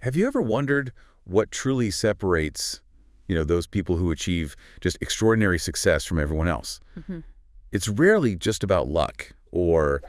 Have you ever wondered what truly separates, those people who achieve just extraordinary success from everyone else? Hmm. It's rarely just about luck or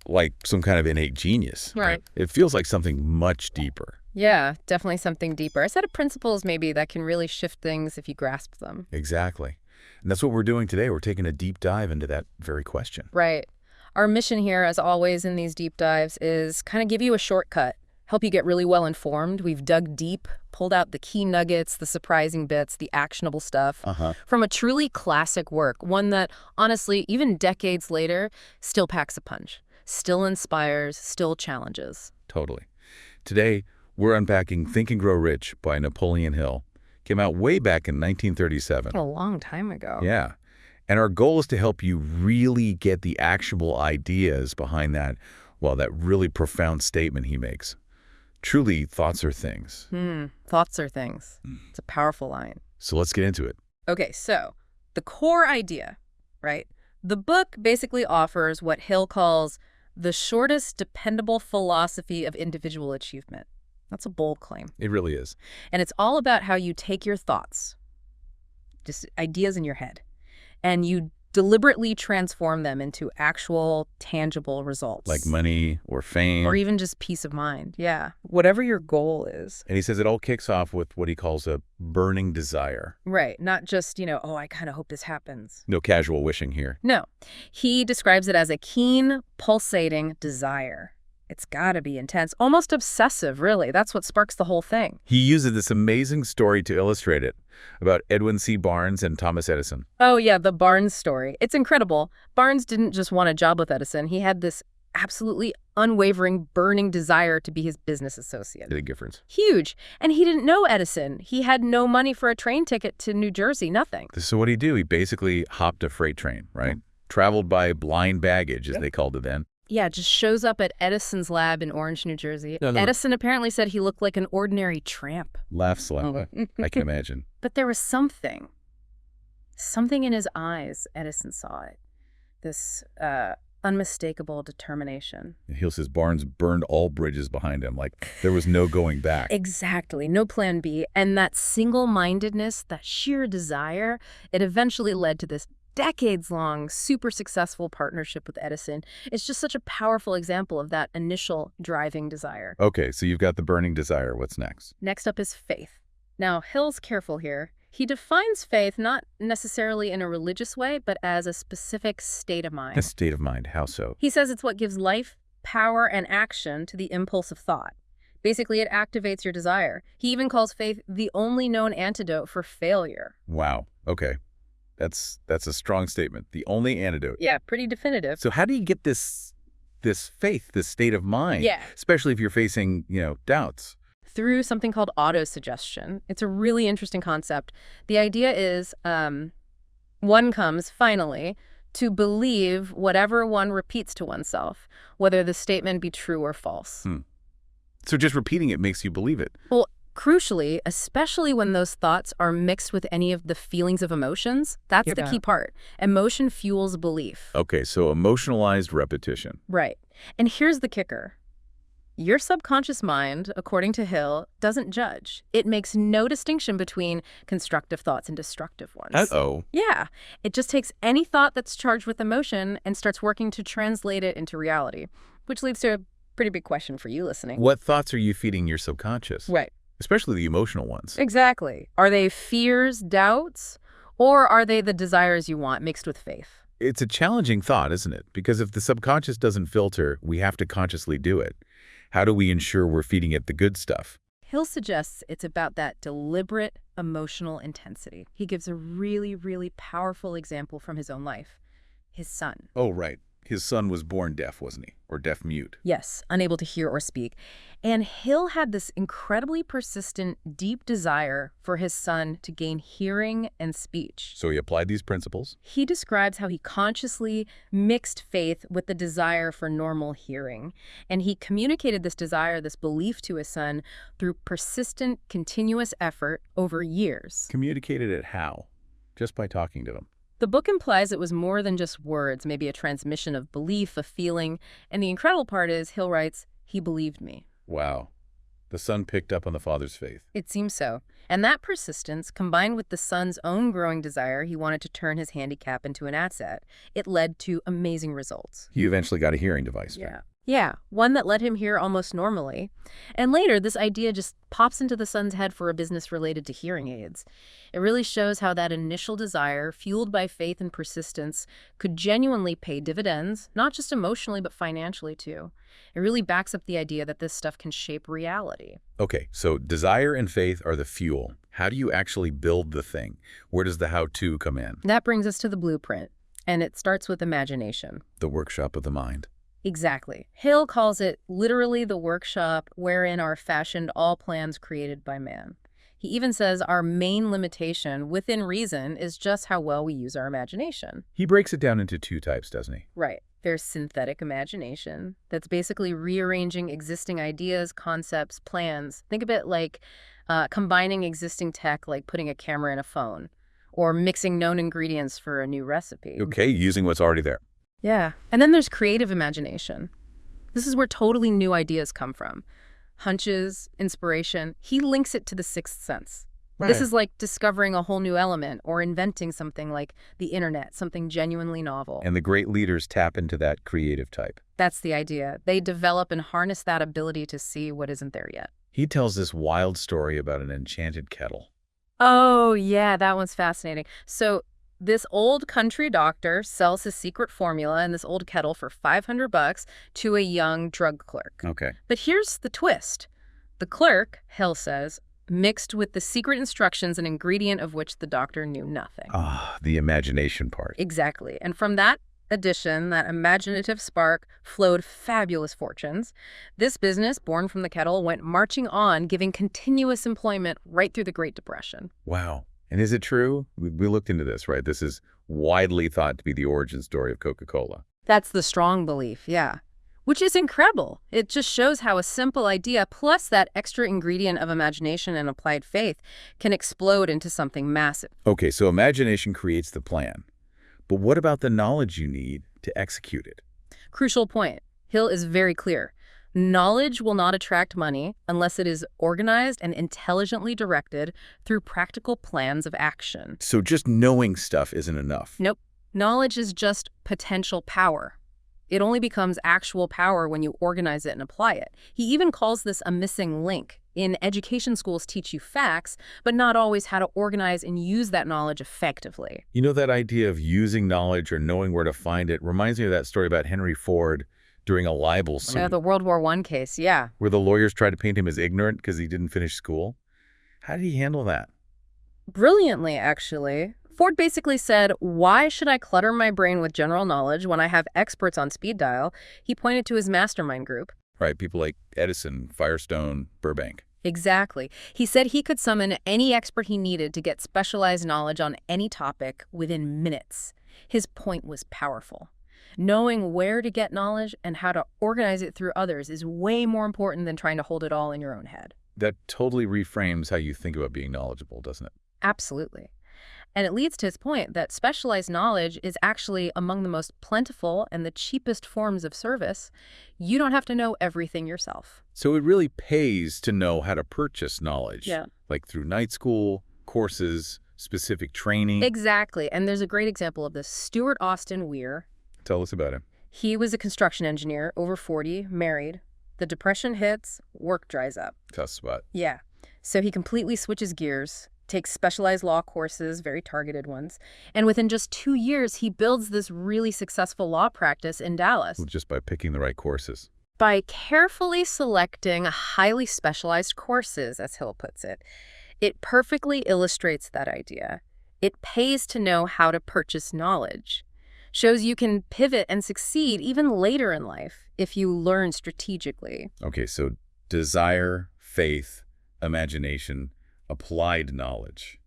like some kind of innate genius. Right. It feels like something much deeper. Yeah, definitely something deeper. A set of principles maybe that can really shift things if you grasp them. Exactly. And that's what we're doing today. We're taking a deep dive into that very question. Right. Our mission here, as always in these deep dives, is kind of give you a shortcut, help you get really well informed. We've dug deep, pulled out the key nuggets, the surprising bits, the actionable stuff from a truly classic work, one that, honestly, even decades later, still packs a punch, still inspires, still challenges. Totally. Today, we're unpacking Think and Grow Rich by Napoleon Hill. Came out way back in 1937. A long time ago. Yeah. And our goal is to help you really get the actionable ideas behind that really profound statement he makes. Truly, thoughts are things. Thoughts are things. It's a powerful line. So let's get into it. Okay, so the core idea, right? The book basically offers what Hill calls the shortest dependable philosophy of individual achievement. That's a bold claim. It really is. And it's all about how you take your thoughts, just ideas in your head, and you deliberately transform them into actual, tangible results. Like money or fame. Or even just peace of mind. Yeah. Whatever your goal is. And he says it all kicks off with what he calls a burning desire. Right. Not just, oh, I kind of hope this happens. No casual wishing here. No. He describes it as a keen, pulsating desire. It's got to be intense, almost obsessive, really. That's what sparks the whole thing. He uses this amazing story to illustrate it about Edwin C. Barnes and Thomas Edison. Oh, yeah, the Barnes story. It's incredible. Barnes didn't just want a job with Edison. He had this absolutely unwavering, burning desire to be his business associate. Big difference. Huge. And he didn't know Edison. He had no money for a train ticket to New Jersey, nothing. So what did he do? He basically hopped a freight train, right? Traveled by blind baggage, as they called it then. Yeah, just shows up at Edison's lab in Orange, New Jersey. No. Edison apparently said he looked like an ordinary tramp. Laughs loud. I can imagine. But there was something in his eyes. Edison saw it. This unmistakable determination. Hill says Barnes burned all bridges behind him, like there was no going back. Exactly. No plan B. And that single-mindedness, that sheer desire, it eventually led to this decades-long, super successful partnership with Edison. It's just such a powerful example of that initial driving desire. Okay, so you've got the burning desire. What's next? Next up is faith. Now, Hill's careful here. He defines faith not necessarily in a religious way, but as a specific state of mind. A state of mind. How so? He says it's what gives life, power, and action to the impulse of thought. Basically, it activates your desire. He even calls faith the only known antidote for failure. Wow. Okay. That's a strong statement. The only antidote. Yeah, pretty definitive. So how do you get this faith, this state of mind? Yeah. Especially if you're facing, doubts. Through something called autosuggestion. It's a really interesting concept. The idea is one comes, finally, to believe whatever one repeats to oneself, whether the statement be true or false. So just repeating it makes you believe it. Well, crucially, especially when those thoughts are mixed with any of the feelings of emotions, that's the key part. Emotion fuels belief. Okay, so emotionalized repetition. Right. And here's the kicker. Your subconscious mind, according to Hill, doesn't judge. It makes no distinction between constructive thoughts and destructive ones. Uh-oh. Yeah. It just takes any thought that's charged with emotion and starts working to translate it into reality, which leads to a pretty big question for you listening. What thoughts are you feeding your subconscious? Right. Especially the emotional ones. Exactly. Are they fears, doubts, or are they the desires you want mixed with faith? It's a challenging thought, isn't it? Because if the subconscious doesn't filter, we have to consciously do it. How do we ensure we're feeding it the good stuff? Hill suggests it's about that deliberate emotional intensity. He gives a really, really powerful example from his own life. His son. Oh, right. His son was born deaf, wasn't he? Or deaf-mute. Yes, unable to hear or speak. And Hill had this incredibly persistent, deep desire for his son to gain hearing and speech. So he applied these principles. He describes how he consciously mixed faith with the desire for normal hearing. And he communicated this desire, this belief to his son through persistent, continuous effort over years. Communicated it how? Just by talking to him. The book implies it was more than just words, maybe a transmission of belief, a feeling. And the incredible part is, Hill writes, he believed me. Wow. The son picked up on the father's faith. It seems so. And that persistence, combined with the son's own growing desire he wanted to turn his handicap into an asset, it led to amazing results. He eventually got a hearing device. Yeah, one that let him hear almost normally. And later, this idea just pops into the son's head for a business related to hearing aids. It really shows how that initial desire, fueled by faith and persistence, could genuinely pay dividends, not just emotionally, but financially too. It really backs up the idea that this stuff can shape reality. Okay, so desire and faith are the fuel. How do you actually build the thing? Where does the how-to come in? That brings us to the blueprint, and it starts with imagination. The workshop of the mind. Exactly. Hill calls it literally the workshop wherein are fashioned all plans created by man. He even says our main limitation, within reason, is just how well we use our imagination. He breaks it down into two types, doesn't he? Right. There's synthetic imagination. That's basically rearranging existing ideas, concepts, plans. Think of it like combining existing tech, like putting a camera in a phone, or mixing known ingredients for a new recipe. Okay, using what's already there. Yeah. And then there's creative imagination. This is where totally new ideas come from. Hunches, inspiration. He links it to the sixth sense. Right. This is like discovering a whole new element or inventing something like the internet, something genuinely novel. And the great leaders tap into that creative type. That's the idea. They develop and harness that ability to see what isn't there yet. He tells this wild story about an enchanted kettle. Oh, yeah, that one's fascinating. So this old country doctor sells his secret formula in this old kettle for $500 to a young drug clerk. Okay. But here's the twist. The clerk, Hill says, mixed with the secret instructions an ingredient of which the doctor knew nothing. Ah, the imagination part. Exactly. And from that addition, that imaginative spark, flowed fabulous fortunes. This business, born from the kettle, went marching on, giving continuous employment right through the Great Depression. Wow. And is it true? We looked into this, right? This is widely thought to be the origin story of Coca-Cola. That's the strong belief, yeah. Which is incredible. It just shows how a simple idea plus that extra ingredient of imagination and applied faith can explode into something massive. Okay, so imagination creates the plan. But what about the knowledge you need to execute it? Crucial point. Hill is very clear. Knowledge will not attract money unless it is organized and intelligently directed through practical plans of action. So just knowing stuff isn't enough. Nope. Knowledge is just potential power. It only becomes actual power when you organize it and apply it. He even calls this a missing link. In education, schools teach you facts, but not always how to organize and use that knowledge effectively. You know, that idea of using knowledge or knowing where to find it reminds me of that story about Henry Ford during a libel suit. The World War I case, yeah. Where the lawyers tried to paint him as ignorant because he didn't finish school. How did he handle that? Brilliantly, actually. Ford basically said, why should I clutter my brain with general knowledge when I have experts on speed dial? He pointed to his mastermind group. Right, people like Edison, Firestone, Burbank. Exactly. He said he could summon any expert he needed to get specialized knowledge on any topic within minutes. His point was powerful. Knowing where to get knowledge and how to organize it through others is way more important than trying to hold it all in your own head. That totally reframes how you think about being knowledgeable, doesn't it? Absolutely. And it leads to his point that specialized knowledge is actually among the most plentiful and the cheapest forms of service. You don't have to know everything yourself. So it really pays to know how to purchase knowledge. Yeah. Like through night school, courses, specific training. Exactly. And there's a great example of this. Stuart Austin Weir. Tell us about him. He was a construction engineer, over 40, married. The Depression hits, work dries up. Tough spot. Yeah. So he completely switches gears, takes specialized law courses, very targeted ones, and within just 2 years, he builds this really successful law practice in Dallas. Just by picking the right courses. By carefully selecting highly specialized courses, as Hill puts it. It perfectly illustrates that idea. It pays to know how to purchase knowledge. Shows you can pivot and succeed even later in life if you learn strategically. Okay, so desire, faith, imagination, applied knowledge.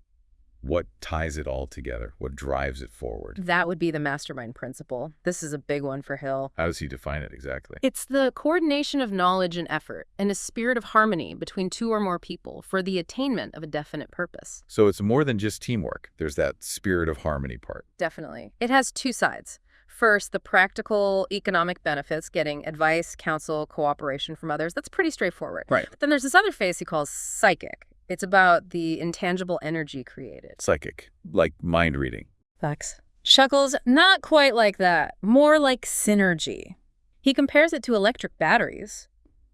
What ties it all together? What drives it forward? That would be the mastermind principle. This is a big one for Hill. How does he define it exactly? It's the coordination of knowledge and effort and a spirit of harmony between two or more people for the attainment of a definite purpose. So it's more than just teamwork. There's that spirit of harmony part. Definitely. It has two sides. First, the practical economic benefits, getting advice, counsel, cooperation from others. That's pretty straightforward. Right. But then there's this other phase he calls psychic. It's about the intangible energy created. Psychic, like mind reading. Facts. Shuckles, not quite like that. More like synergy. He compares it to electric batteries.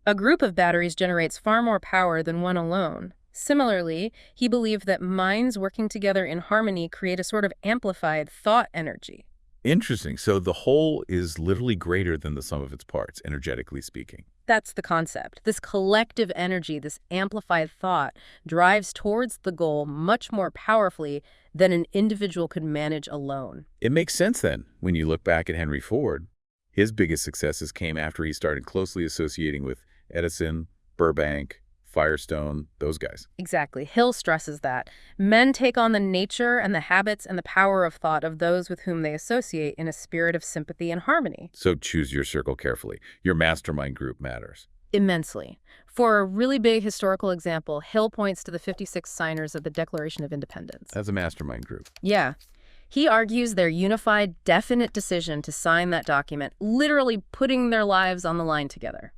A group of batteries generates far more power than one alone. Similarly, he believed that minds working together in harmony create a sort of amplified thought energy. Interesting. So the whole is literally greater than the sum of its parts, energetically speaking. That's the concept. This collective energy, this amplified thought, drives towards the goal much more powerfully than an individual could manage alone. It makes sense then, when you look back at Henry Ford. His biggest successes came after he started closely associating with Edison, Burbank, Firestone, those guys. Exactly. Hill stresses that. Men take on the nature and the habits and the power of thought of those with whom they associate in a spirit of sympathy and harmony. So choose your circle carefully. Your mastermind group matters. Immensely. For a really big historical example, Hill points to the 56 signers of the Declaration of Independence. That's a mastermind group. Yeah. He argues their unified, definite decision to sign that document, literally putting their lives on the line together.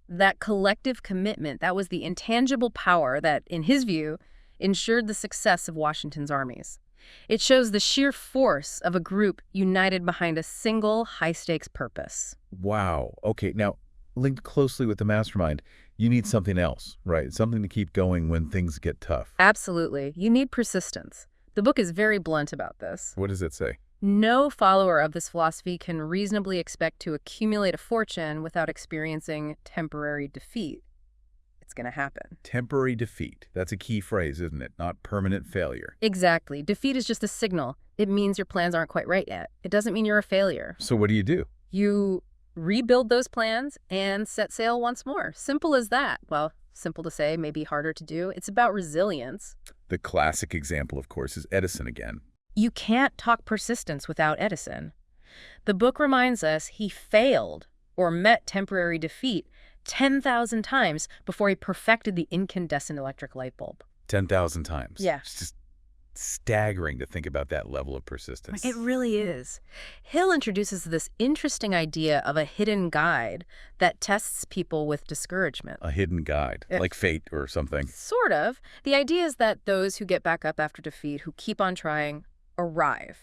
That collective commitment, that was the intangible power that, in his view, ensured the success of Washington's armies. It shows the sheer force of a group united behind a single high-stakes purpose. Wow. Okay, now, linked closely with the mastermind, you need something else, right? Something to keep going when things get tough. Absolutely. You need persistence. The book is very blunt about this. What does it say? No follower of this philosophy can reasonably expect to accumulate a fortune without experiencing temporary defeat. It's going to happen. Temporary defeat. That's a key phrase, isn't it? Not permanent failure. Exactly. Defeat is just a signal. It means your plans aren't quite right yet. It doesn't mean you're a failure. So what do? You rebuild those plans and set sail once more. Simple as that. Well, simple to say, maybe harder to do. It's about resilience. The classic example, of course, is Edison again. You can't talk persistence without Edison. The book reminds us he failed or met temporary defeat 10,000 times before he perfected the incandescent electric light bulb. 10,000 times. Yeah. It's just staggering to think about that level of persistence. It really is. Hill introduces this interesting idea of a hidden guide that tests people with discouragement. A hidden guide, like fate or something. Sort of. The idea is that those who get back up after defeat, who keep on trying, arrive.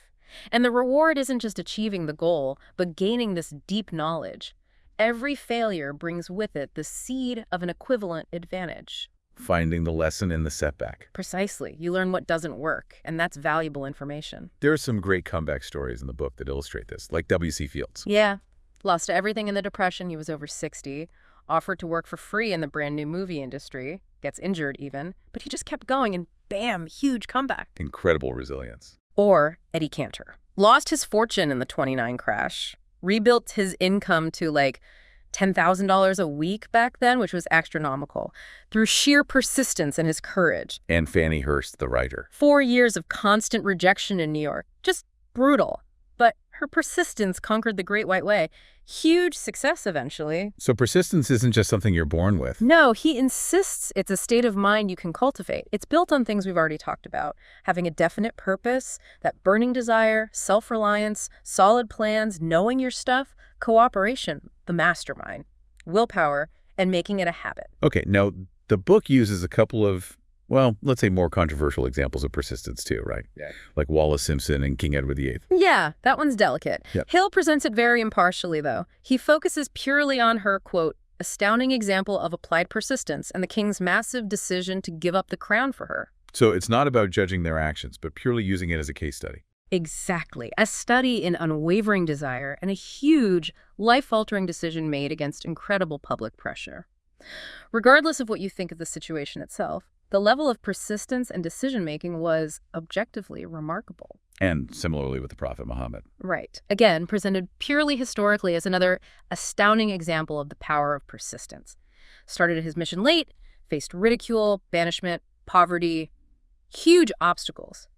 And the reward isn't just achieving the goal, but gaining this deep knowledge. Every failure brings with it the seed of an equivalent advantage. Finding the lesson in the setback. Precisely. You learn what doesn't work, and that's valuable information. There are some great comeback stories in the book that illustrate this, like W.C. Fields. Yeah. Lost everything in the Depression. He was over 60. Offered to work for free in the brand new movie industry. Gets injured even. But he just kept going, and bam, huge comeback. Incredible resilience. Or Eddie Cantor. Lost his fortune in the '29 crash. Rebuilt his income to like $10,000 a week back then, which was astronomical, through sheer persistence and his courage. And Fannie Hurst, the writer. 4 years of constant rejection in New York. Just brutal. But her persistence conquered the Great White Way. Huge success eventually. So persistence isn't just something you're born with. No, he insists it's a state of mind you can cultivate. It's built on things we've already talked about. Having a definite purpose, that burning desire, self-reliance, solid plans, knowing your stuff, cooperation, the mastermind, willpower, and making it a habit. Okay, now the book uses a couple of, well, let's say more controversial examples of persistence too, right? Yeah. Like Wallace Simpson and King Edward VIII. Yeah, that one's delicate. Yep. Hill presents it very impartially, though. He focuses purely on her, quote, astounding example of applied persistence and the king's massive decision to give up the crown for her. So it's not about judging their actions, but purely using it as a case study. Exactly. A study in unwavering desire and a huge, life-altering decision made against incredible public pressure. Regardless of what you think of the situation itself, the level of persistence and decision-making was objectively remarkable. And similarly with the Prophet Muhammad. Right. Again, presented purely historically as another astounding example of the power of persistence. Started his mission late, faced ridicule, banishment, poverty, huge obstacles,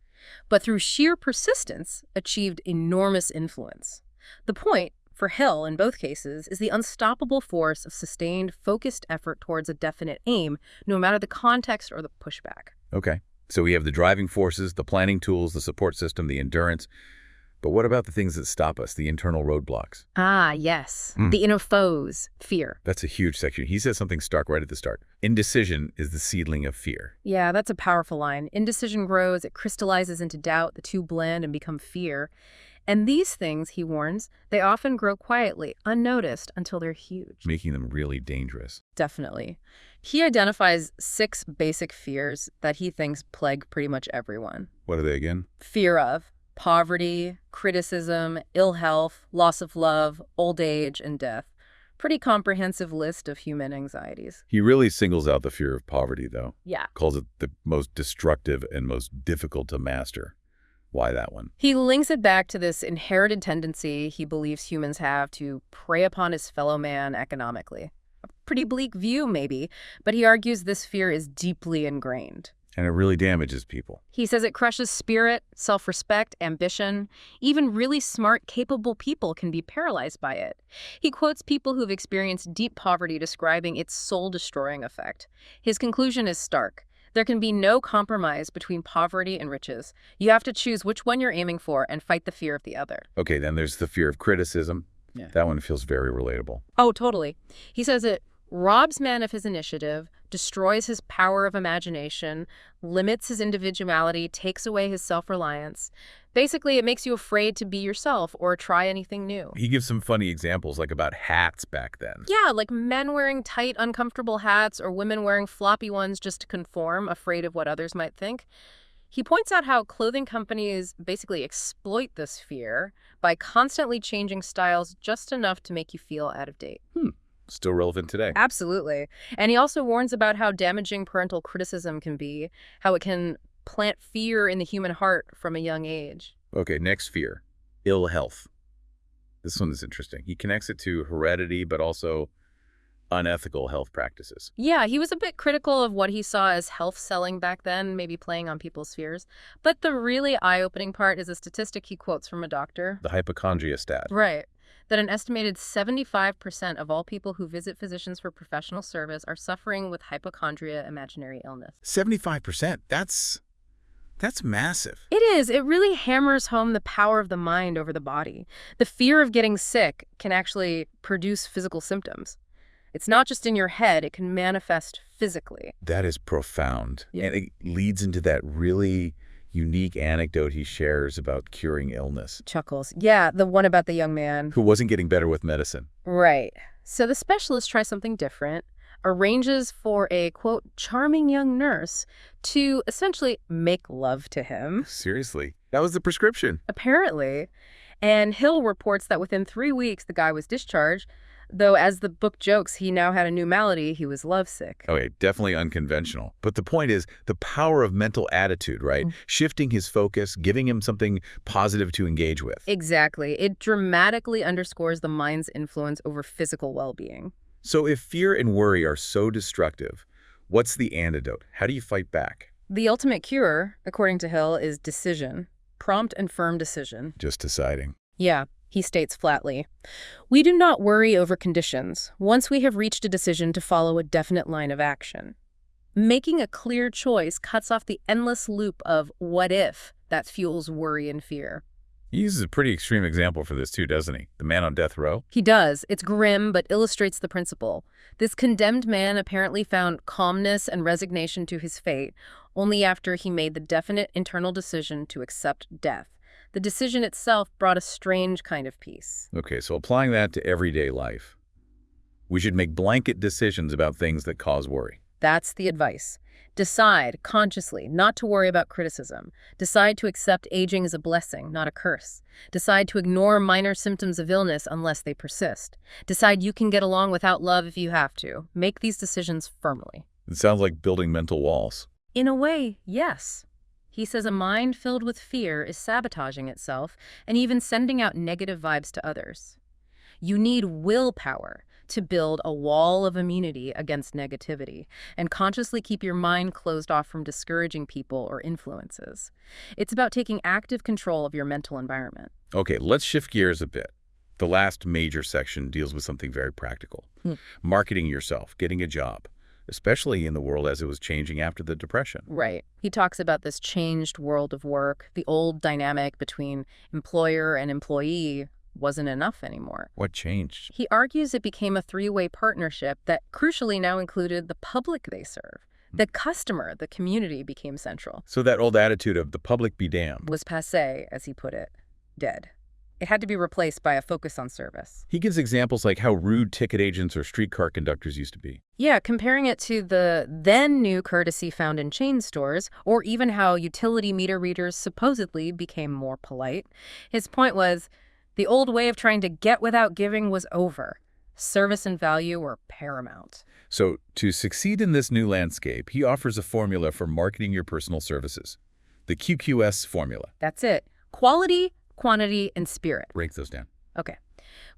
but through sheer persistence, achieved enormous influence. The point, for Hill in both cases, is the unstoppable force of sustained, focused effort towards a definite aim, no matter the context or the pushback. Okay. So we have the driving forces, the planning tools, the support system, the endurance. But what about the things that stop us, the internal roadblocks? Ah, yes. The inner foes, fear. That's a huge section. He says something stark right at the start. Indecision is the seedling of fear. Yeah, that's a powerful line. Indecision grows, it crystallizes into doubt, the two blend and become fear. And these things, he warns, they often grow quietly, unnoticed, until they're huge. Making them really dangerous. Definitely. He identifies 6 basic fears that he thinks plague pretty much everyone. What are they again? Fear of poverty, criticism, ill health, loss of love, old age, and death. Pretty comprehensive list of human anxieties. He really singles out the fear of poverty, though. Yeah. Calls it the most destructive and most difficult to master. Why that one? He links it back to this inherited tendency he believes humans have to prey upon his fellow man economically. A pretty bleak view, maybe, but he argues this fear is deeply ingrained. And it really damages people. He says it crushes spirit, self-respect, ambition. Even really smart, capable people can be paralyzed by it. He quotes people who've experienced deep poverty describing its soul-destroying effect. His conclusion is stark. There can be no compromise between poverty and riches. You have to choose which one you're aiming for and fight the fear of the other. Okay, then there's the fear of criticism. Yeah. That one feels very relatable. Oh, totally. He says it robs man of his initiative, destroys his power of imagination, limits his individuality, takes away his self-reliance. Basically, it makes you afraid to be yourself or try anything new. He gives some funny examples, like about hats back then. Yeah, like men wearing tight, uncomfortable hats or women wearing floppy ones just to conform, afraid of what others might think. He points out how clothing companies basically exploit this fear by constantly changing styles just enough to make you feel out of date. Still relevant today. Absolutely. And he also warns about how damaging parental criticism can be, how it can plant fear in the human heart from a young age. Okay, next fear. Ill health. This one is interesting. He connects it to heredity, but also unethical health practices. Yeah, he was a bit critical of what he saw as health selling back then, maybe playing on people's fears. But the really eye-opening part is a statistic he quotes from a doctor. The hypochondria stat. Right. That an estimated 75% of all people who visit physicians for professional service are suffering with hypochondria imaginary illness. 75%. That's massive. It is. It really hammers home the power of the mind over the body. The fear of getting sick can actually produce physical symptoms. It's not just in your head, it can manifest physically. That is profound. Yeah. And it leads into that really unique anecdote he shares about curing illness. Chuckles. Yeah, the one about the young man. Who wasn't getting better with medicine. Right. So the specialist tries something different, arranges for a, quote, charming young nurse to essentially make love to him. Seriously. That was the prescription. Apparently. And Hill reports that within 3 weeks, the guy was discharged, though as the book jokes, he now had a new malady. He was lovesick. Okay, definitely unconventional. But the point is the power of mental attitude, right? Shifting his focus, giving him something positive to engage with. Exactly. It dramatically underscores the mind's influence over physical well-being. So if fear and worry are so destructive, what's the antidote? How do you fight back? The ultimate cure, according to Hill, is decision. Prompt and firm decision. Just deciding. Yeah, he states flatly. We do not worry over conditions once we have reached a decision to follow a definite line of action. Making a clear choice cuts off the endless loop of what if that fuels worry and fear. He uses a pretty extreme example for this too, doesn't he? The man on death row? He does. It's grim, but illustrates the principle. This condemned man apparently found calmness and resignation to his fate only after he made the definite internal decision to accept death. The decision itself brought a strange kind of peace. Okay, so applying that to everyday life. We should make blanket decisions about things that cause worry. That's the advice. Decide consciously not to worry about criticism. Decide to accept aging as a blessing, not a curse. Decide to ignore minor symptoms of illness unless they persist. Decide you can get along without love if you have to. Make these decisions firmly. It sounds like building mental walls. In a way, yes. He says a mind filled with fear is sabotaging itself and even sending out negative vibes to others. You need willpower to build a wall of immunity against negativity and consciously keep your mind closed off from discouraging people or influences. It's about taking active control of your mental environment. Okay, let's shift gears a bit. The last major section deals with something very practical. Marketing yourself, getting a job, especially in the world as it was changing after the Depression. Right. He talks about this changed world of work. The old dynamic between employer and employee wasn't enough anymore. What changed? He argues it became a three-way partnership that crucially now included the public they serve. The customer, the community, became central. So that old attitude of the public be damned Was passé, as he put it, dead. It had to be replaced by a focus on service. He gives examples like how rude ticket agents or streetcar conductors used to be. Yeah, comparing it to the then new courtesy found in chain stores, or even how utility meter readers supposedly became more polite. His point was, the old way of trying to get without giving was over. Service and value were paramount. So to succeed in this new landscape, he offers a formula for marketing your personal services. The QQS formula. That's it. Quality, quantity, and spirit. Break those down. Okay.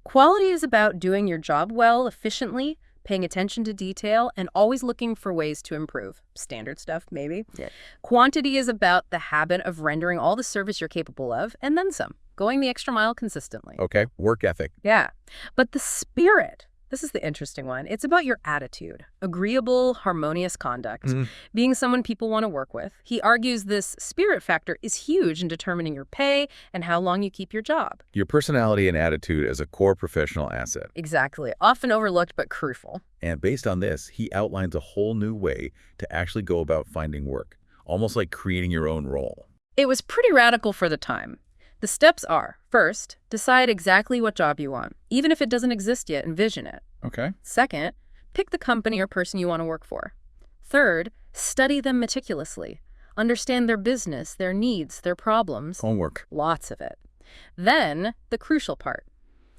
Quality is about doing your job well, efficiently, paying attention to detail, and always looking for ways to improve. Standard stuff, maybe. Yeah. Quantity is about the habit of rendering all the service you're capable of, and then some. Going the extra mile consistently. Okay, work ethic. Yeah. But the spirit, this is the interesting one. It's about your attitude, agreeable, harmonious conduct, being someone people want to work with. He argues this spirit factor is huge in determining your pay and how long you keep your job. Your personality and attitude as a core professional asset. Exactly. Often overlooked, but crucial. And based on this, he outlines a whole new way to actually go about finding work, almost like creating your own role. It was pretty radical for the time. The steps are, first, decide exactly what job you want. Even if it doesn't exist yet, envision it. Okay. Second, pick the company or person you want to work for. Third, study them meticulously. Understand their business, their needs, their problems. Homework. Lots of it. Then, the crucial part.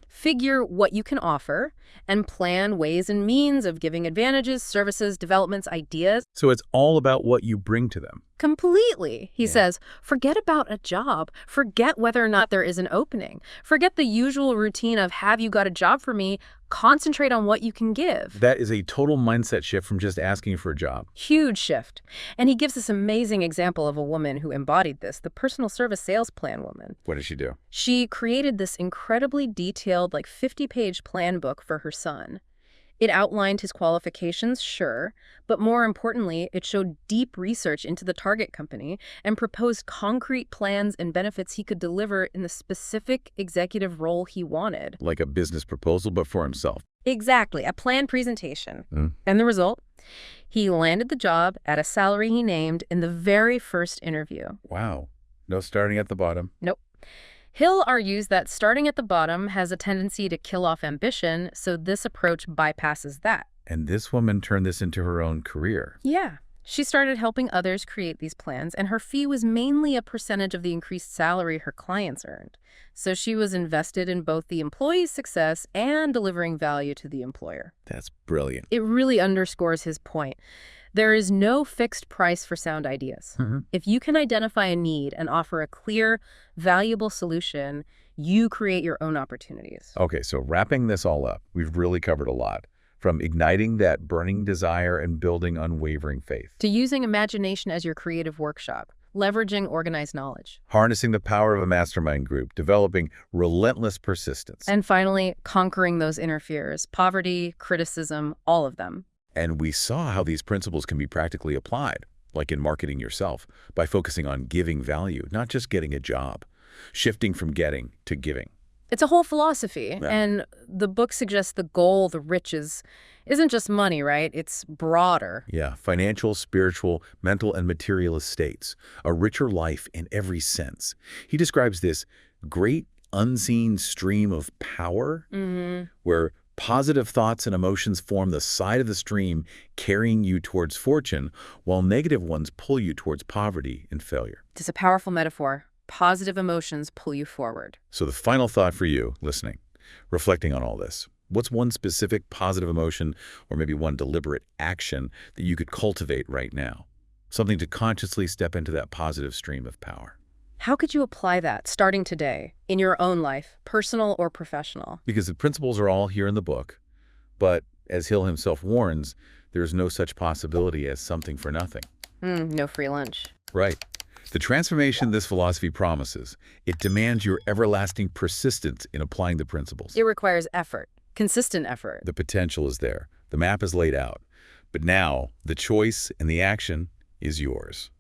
Figure what you can offer and plan ways and means of giving advantages, services, developments, ideas. So it's all about what you bring to them. Completely. He says, forget about a job. Forget whether or not there is an opening. Forget the usual routine of, have you got a job for me? Concentrate on what you can give. That is a total mindset shift from just asking for a job. Huge shift. And he gives this amazing example of a woman who embodied this, the personal service sales plan woman. What did she do? She created this incredibly detailed, like 50-page plan book for her son. It outlined his qualifications, sure, but more importantly, it showed deep research into the target company and proposed concrete plans and benefits he could deliver in the specific executive role he wanted. Like a business proposal, but for himself. Exactly, a planned presentation. And the result? He landed the job at a salary he named in the very first interview. Wow. No starting at the bottom. Nope. Hill argues that starting at the bottom has a tendency to kill off ambition, so this approach bypasses that. And this woman turned this into her own career. Yeah. She started helping others create these plans, and her fee was mainly a percentage of the increased salary her clients earned. So she was invested in both the employee's success and delivering value to the employer. That's brilliant. It really underscores his point. There is no fixed price for sound ideas. If you can identify a need and offer a clear, valuable solution, you create your own opportunities. Okay, so wrapping this all up, we've really covered a lot. From igniting that burning desire and building unwavering faith. To using imagination as your creative workshop, leveraging organized knowledge. Harnessing the power of a mastermind group, developing relentless persistence. And finally, conquering those inner fears, poverty, criticism, all of them. And we saw how these principles can be practically applied, like in marketing yourself, by focusing on giving value, not just getting a job, shifting from getting to giving. It's a whole philosophy, and the book suggests the goal, the riches, isn't just money, right? It's broader. Yeah, financial, spiritual, mental, and material states, a richer life in every sense. He describes this great unseen stream of power where positive thoughts and emotions form the side of the stream, carrying you towards fortune, while negative ones pull you towards poverty and failure. It's a powerful metaphor. Positive emotions pull you forward. So the final thought for you, listening, reflecting on all this, what's one specific positive emotion or maybe one deliberate action that you could cultivate right now? Something to consciously step into that positive stream of power. How could you apply that starting today in your own life, personal or professional? Because the principles are all here in the book, but as Hill himself warns, there's no such possibility as something for nothing. No free lunch. Right. The transformation this philosophy promises, it demands your everlasting persistence in applying the principles. It requires effort, consistent effort. The potential is there. The map is laid out. But now, the choice and the action is yours.